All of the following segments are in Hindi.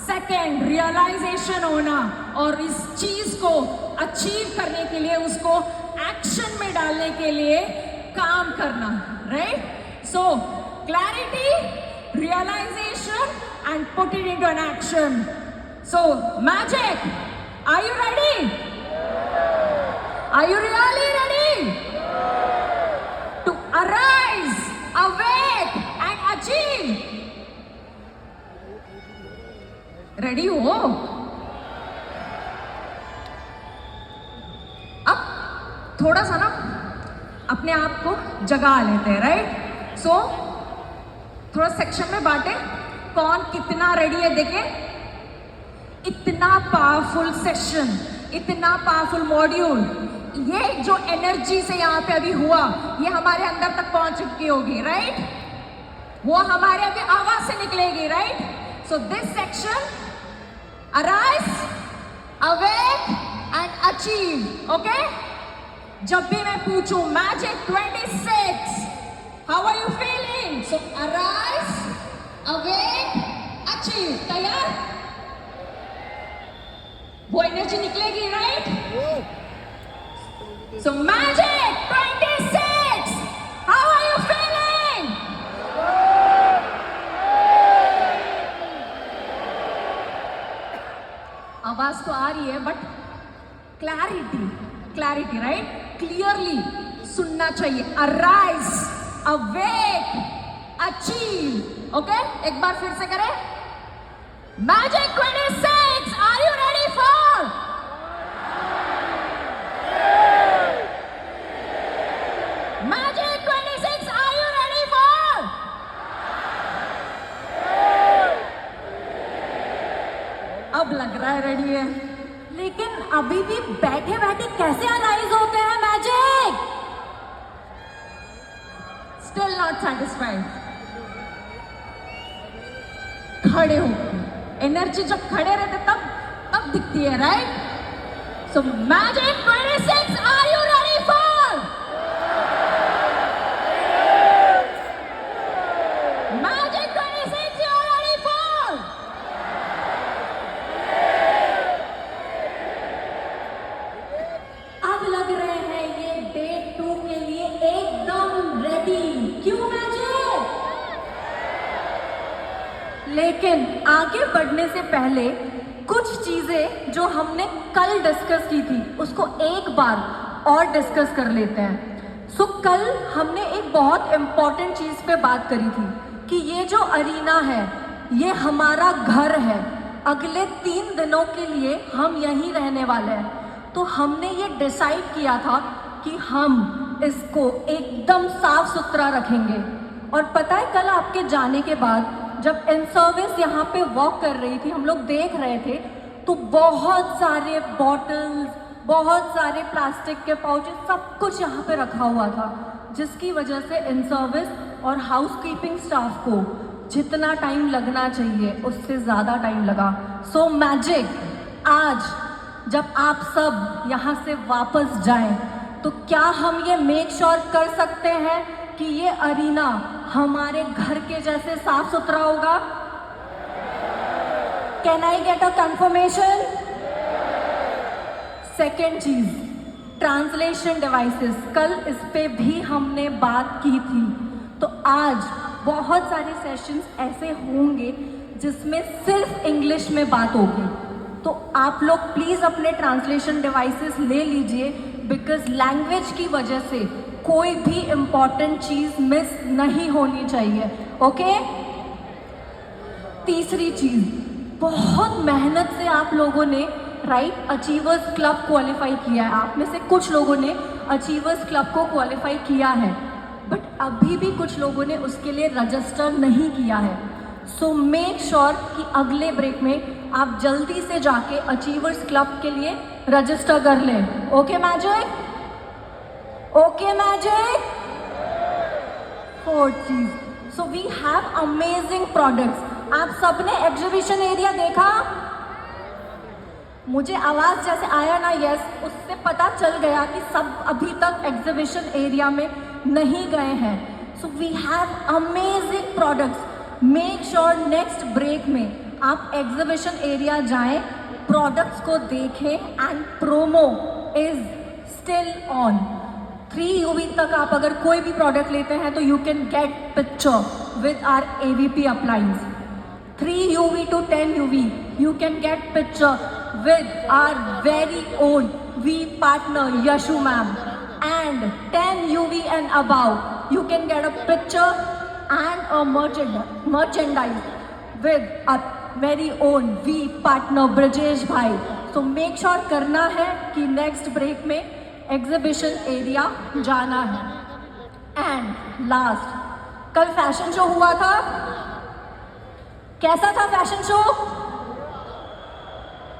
सेकेंड रियलाइजेशन होना, और इस चीज को अचीव करने के लिए, उसको एक्शन में डालने के लिए काम करना, right? So clarity, realization and put it into an action. So magic, are you ready? Are you really ready to arise, awake and achieve? Ready हो? अब थोड़ा सा ना अपने आप को जगा लेते हैं, राइट? सो थोड़ा सेक्शन में बांटे, कौन कितना रेडी है देखे. इतना पावरफुल सेशन, इतना पावरफुल मॉड्यूल, ये जो एनर्जी से यहाँ पे अभी हुआ, ये हमारे अंदर तक पहुंच चुकी होगी, राइट? वो हमारे अभी आवाज से निकलेगी, right? So this section, arise, awake and achieve. Okay? जब भी मैं पूछूं magic 26, how are you feeling? So arise, awake, achieve. तैयार? वो एनर्जी निकलेगी, right? So magic 26, how are you feeling? आवाज तो आ रही है, बट क्लैरिटी, राइट? क्लियरली सुनना चाहिए. Arise, awake, achieve. ओके? एक बार फिर से करें. Magic 26, are you ready for? Magic 26, are you ready for? अब लग रहा है रेडी है. लेकिन अभी भी बैठे बैठे कैसे अराइज होते हैं मैजिक? Still not satisfied. खड़े हो, एनर्जी जब खड़े रहते तब दिखती है, right? So magic 26, are you ready for? Magic 26, you are ready for? अब लग रहे हैं ये डे 2 के लिए एकदम रेडी. क्यों मैजिक? लेकिन आगे बढ़ने से पहले कुछ चीजें जो हमने कल डिस्कस की थी उसको एक बार और डिस्कस कर लेते हैं. सो कल हमने एक बहुत इंपॉर्टेंट चीज पे बात करी थी कि ये जो अरीना है ये हमारा घर है. अगले 3 दिनों के लिए हम यहीं रहने वाले हैं. तो हमने ये डिसाइड किया था कि हम इसको एकदम साफ सुथरा रखेंगे. और पता है कल आपके जाने के बाद जब इन सर्विस यहाँ पे वॉक कर रही थी, हम लोग देख रहे थे तो बहुत सारे बॉटल्स, बहुत सारे प्लास्टिक के पाउचेस, सब कुछ यहाँ पे रखा हुआ था, जिसकी वजह से इन सर्विस और हाउसकीपिंग स्टाफ को जितना टाइम लगना चाहिए उससे ज़्यादा टाइम लगा. सो मैजिक, आज जब आप सब यहाँ से वापस जाएं तो क्या हम ये मेक श्योर कर सकते हैं कि ये अरीना हमारे घर के जैसे साफ सुथरा होगा? Can I get a confirmation? Second चीज, ट्रांसलेशन डिवाइसेस. कल इस पे भी हमने बात की थी. तो आज बहुत सारे सेशंस ऐसे होंगे जिसमें सिर्फ इंग्लिश में बात होगी. तो आप लोग प्लीज अपने ट्रांसलेशन डिवाइसेस ले लीजिए, बिकॉज लैंग्वेज की वजह से कोई भी इम्पॉर्टेंट चीज मिस नहीं होनी चाहिए. ओके? तीसरी चीज, बहुत मेहनत से आप लोगों ने राइट अचीवर्स क्लब क्वालिफाई किया है. आप में से कुछ लोगों ने अचीवर्स क्लब को क्वालिफाई किया है, बट अभी भी कुछ लोगों ने उसके लिए रजिस्टर नहीं किया है. सो मेक श्योर कि अगले ब्रेक में आप जल्दी से जाके अचीवर्स क्लब के लिए रजिस्टर कर लें. Okay magic? Okay magic? Fourth चीज, so we have amazing products. आप सबने एग्जीबिशन एरिया देखा? मुझे आवाज जैसे आया ना यस, उससे पता चल गया कि सब अभी तक एग्जीबिशन एरिया में नहीं गए हैं. So we have amazing products. Make sure next break में आप एग्जीबिशन एरिया जाएं, प्रोडक्ट्स को देखें and promo is still on. 3 UV तक आप अगर कोई भी प्रोडक्ट लेते हैं तो you can get picture with our AVP appliance. 3 UV to 10 UV you can get picture with our very own V partner Yashu ma'am, and 10 UV and above you can get a picture and a merchandise with our very own V partner Brajesh bhai। so make sure करना है कि next break में एग्जीबिशन एरिया जाना है। एंड लास्ट, कल फैशन शो हुआ था, कैसा था फैशन शो?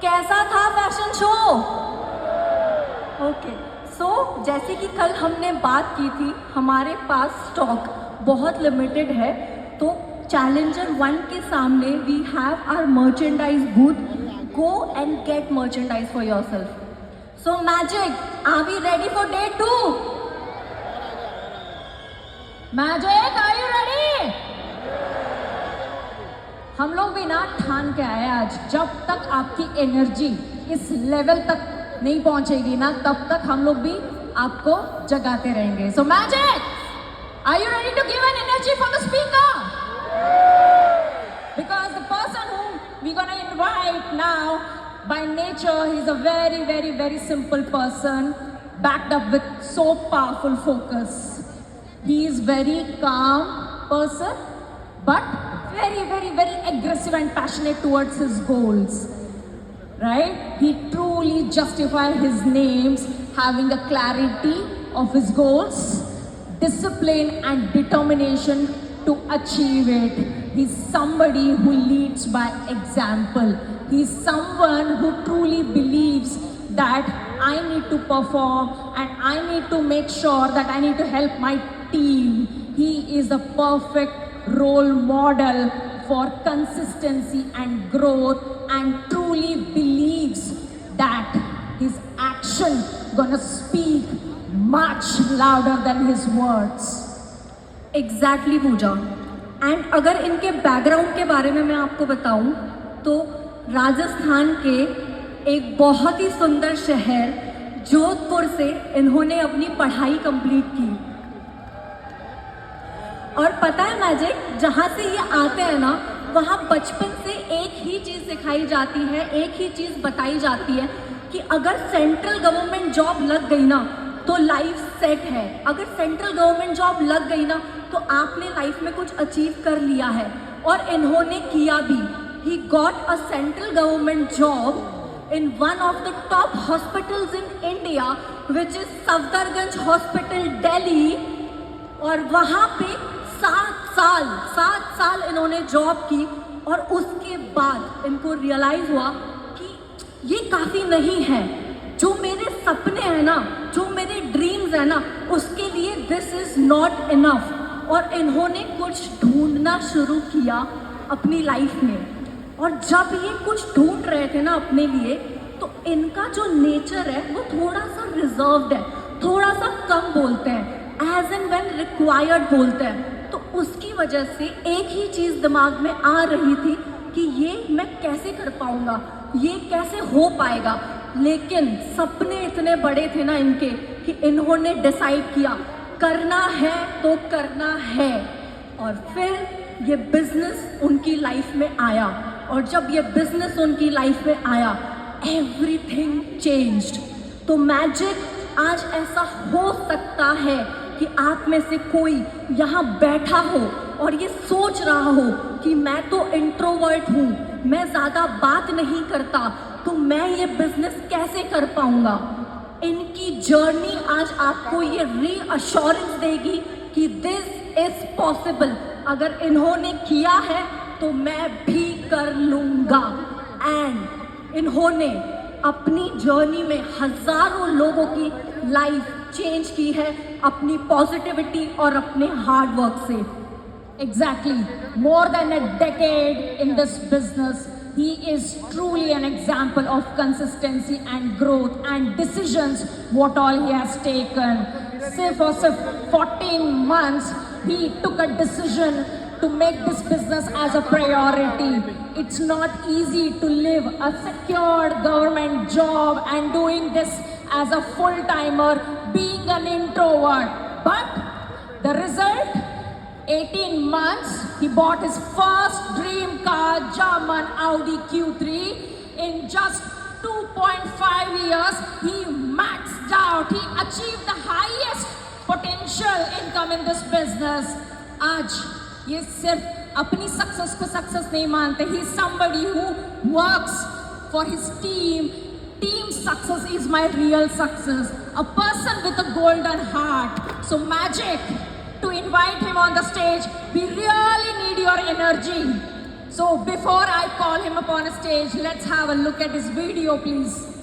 कैसा था फैशन शो? ओके, सो जैसे कि कल हमने बात की थी, हमारे पास स्टॉक बहुत लिमिटेड है, तो चैलेंजर 1 के सामने we have our merchandise booth, go and get merchandise for yourself. So Magic, are we ready for day 2? Magic, are you ready? हम लोग भी ना ठान के आए आज, जब तक आपकी एनर्जी इस लेवल तक नहीं पहुंचेगी ना, तब तक हम लोग भी आपको जगाते रहेंगे। So Magic, are you ready to give an energy for the speaker? Because the person whom we're gonna invite now, by nature, he's a very, very, very simple person, backed up with so powerful focus. He is very calm person, but very, very, very aggressive and passionate towards his goals. Right? He truly justifies his names, having a clarity of his goals, discipline and determination to achieve it. He's somebody who leads by example. He's someone who truly believes that I need to perform and I need to make sure that I need to help my team. He is a perfect role model for consistency and growth, and truly believes that his action gonna speak much louder than his words. Exactly Puja. And अगर इनके बैकग्राउंड के बारे में मैं आपको बताऊं तो राजस्थान के एक बहुत ही सुंदर शहर जोधपुर से इन्होंने अपनी पढ़ाई कंप्लीट की। और पता है मैजिक, जहाँ से ये आते हैं ना, वहाँ बचपन से एक ही चीज़ सिखाई जाती है, एक ही चीज़ बताई जाती है कि अगर सेंट्रल गवर्नमेंट जॉब लग गई ना तो लाइफ सेट है। अगर सेंट्रल गवर्नमेंट जॉब लग गई ना तो आपने लाइफ में कुछ अचीव कर लिया है, और इन्होंने किया भी। He got a central government job in one of the top hospitals in India, which is Safdarganj Hospital, Delhi, और वहाँ पे 7 साल इन्होंने जॉब की, और उसके बाद इनको रियलाइज हुआ कि ये काफ़ी नहीं है, जो मेरे सपने हैं ना, जो मेरे ड्रीम्स हैं ना, उसके लिए दिस इज़ नॉट इनफ। और इन्होंने कुछ ढूंढना शुरू किया अपनी लाइफ में, और जब ये कुछ ढूंढ रहे थे ना अपने लिए, तो इनका जो नेचर है वो थोड़ा सा रिजर्व्ड है, थोड़ा सा कम बोलते हैं, एज एंड व्हेन रिक्वायर्ड बोलते हैं। तो उसकी वजह से एक ही चीज़ दिमाग में आ रही थी कि ये मैं कैसे कर पाऊँगा, ये कैसे हो पाएगा। लेकिन सपने इतने बड़े थे ना इनके कि इन्होंने डिसाइड किया करना है तो करना है, और फिर ये बिजनेस उनकी लाइफ में आया। और जब ये बिजनेस उनकी लाइफ में आया, एवरीथिंग चेंज्ड। तो मैजिक, आज ऐसा हो सकता है कि आप में से कोई यहाँ बैठा हो और ये सोच रहा हो कि मैं तो इंट्रोवर्ट हूँ, मैं ज़्यादा बात नहीं करता, तो मैं ये बिजनेस कैसे कर पाऊँगा। इनकी जर्नी आज आपको ये रीअश्योरेंस देगी कि दिस इज पॉसिबल। अगर इन्होंने किया है तो मैं भी कर लूँगा। एंड इन्होंने अपनी जर्नी में हजारों लोगों की लाइफ चेंज की है अपनी पॉजिटिविटी और अपने हार्ड वर्क से। Exactly. More than a decade in this business, he is truly an example of consistency and growth and decisions, what all he has taken. Say for 14 months, he took a decision to make this business as a priority. it's not easy to live a secured government job and doing this as a full-timer, being an introvert. But the result, 18 months, he bought his first dream car, German Audi Q3. In just 2.5 years, he maxed out, he achieved the highest potential income in this business. आज ये सिर्फ अपनी सक्सेस को सक्सेस नहीं मानते. He is somebody who works for his team. Team success is my real success. A person with a golden heart. So Magic, to invite him on the stage, we really need your energy. So before I call him upon a stage, let's have a look at his video, please.